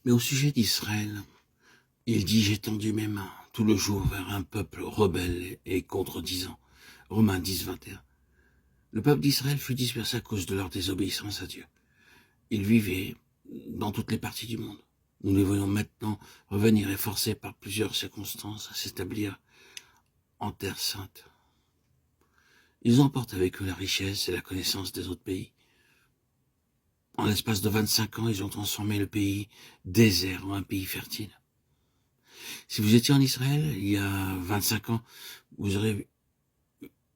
Mais au sujet d'Israël, il dit « J'ai tendu mes mains tout le jour vers un peuple rebelle et contredisant ». Romains 10, 21. Le peuple d'Israël fut dispersé à cause de leur désobéissance à Dieu. Ils vivaient dans toutes les parties du monde. Nous les voyons maintenant revenir et forcer par plusieurs circonstances à s'établir en terre sainte. Ils emportent avec eux la richesse et la connaissance des autres pays. En l'espace de 25 ans, ils ont transformé le pays désert en un pays fertile. Si vous étiez en Israël il y a 25 ans, vous aurez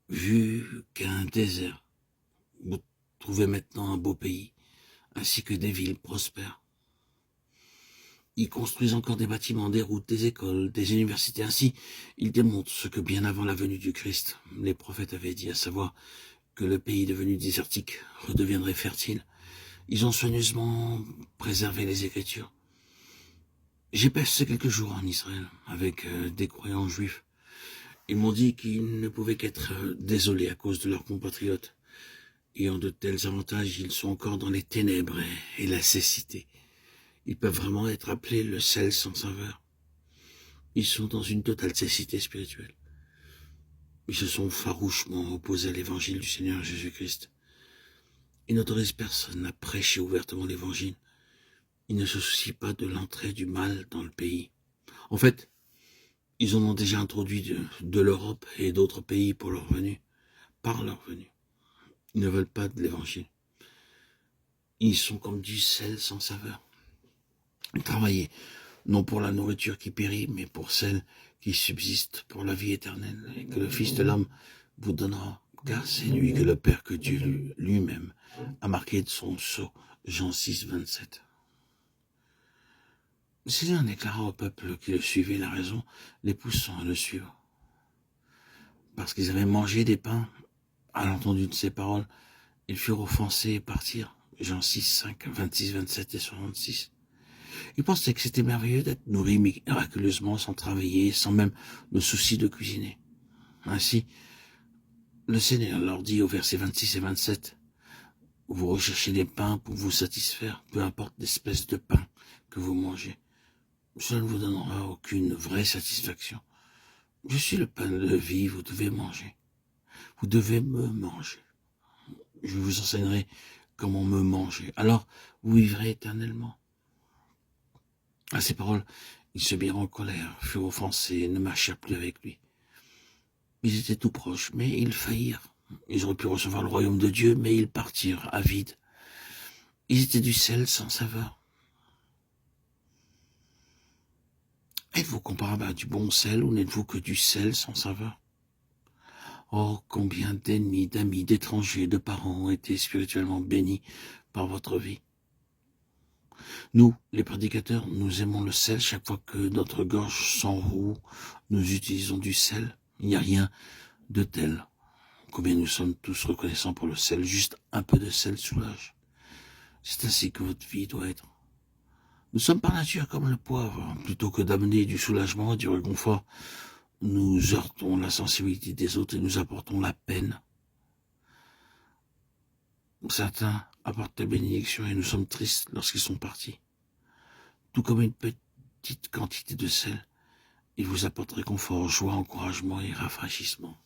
vu qu'un désert. Vous trouvez maintenant un beau pays, ainsi que des villes prospères. Ils construisent encore des bâtiments, des routes, des écoles, des universités. Ainsi, ils démontrent ce que bien avant la venue du Christ, les prophètes avaient dit, à savoir que le pays devenu désertique redeviendrait fertile. Ils ont soigneusement préservé les Écritures. J'ai passé quelques jours en Israël avec des croyants juifs. Ils m'ont dit qu'ils ne pouvaient qu'être désolés à cause de leurs compatriotes. Ayant de tels avantages, ils sont encore dans les ténèbres et la cécité. Ils peuvent vraiment être appelés le sel sans saveur. Ils sont dans une totale cécité spirituelle. Ils se sont farouchement opposés à l'évangile du Seigneur Jésus-Christ. Ils n'autorisent personne à prêcher ouvertement l'évangile. Ils ne se soucient pas de l'entrée du mal dans le pays. En fait, ils en ont déjà introduit de l'Europe et d'autres pays pour leur venue, par leur venue. Ils ne veulent pas de l'évangile. Ils sont comme du sel sans saveur. Travaillez, non pour la nourriture qui périt, mais pour celle qui subsiste pour la vie éternelle, et que le Fils de l'homme vous donnera, car c'est lui que le Père, que Dieu lui-même a marqué de son sceau. Jean 6, 27. Le Seigneur déclara au peuple qui le suivait la raison, les poussant à le suivre. Parce qu'ils avaient mangé des pains, à l'entendu de ces paroles, ils furent offensés et partirent. Jean 6, 5, 26, 27 et 66. Ils pensaient que c'était merveilleux d'être nourris miraculeusement, sans travailler, sans même le souci de cuisiner. Ainsi, le Seigneur leur dit au verset 26 et 27, « Vous recherchez des pains pour vous satisfaire, peu importe l'espèce de pain que vous mangez. Cela ne vous donnera aucune vraie satisfaction. Je suis le pain de vie, vous devez manger. Vous devez me manger. Je vous enseignerai comment me manger. Alors, vous vivrez éternellement. » À ces paroles, ils se mirent en colère, furent offensés et ne marchèrent plus avec lui. Ils étaient tout proches, mais ils faillirent. Ils auraient pu recevoir le royaume de Dieu, mais ils partirent avides. Ils étaient du sel sans saveur. Êtes-vous comparable à du bon sel ou n'êtes-vous que du sel sans saveur? Oh, combien d'ennemis, d'amis, d'étrangers, de parents ont été spirituellement bénis par votre vie. Nous, les prédicateurs, nous aimons le sel. Chaque fois que notre gorge s'enroue, nous utilisons du sel. Il n'y a rien de tel. Combien nous sommes tous reconnaissants pour le sel. Juste un peu de sel soulage. C'est ainsi que votre vie doit être. Nous sommes par nature comme le poivre. Plutôt que d'amener du soulagement et du réconfort, nous heurtons la sensibilité des autres et nous apportons la peine. Certains apportent la bénédiction et nous sommes tristes lorsqu'ils sont partis. Tout comme une petite quantité de sel, il vous apporte réconfort, joie, encouragement et rafraîchissement.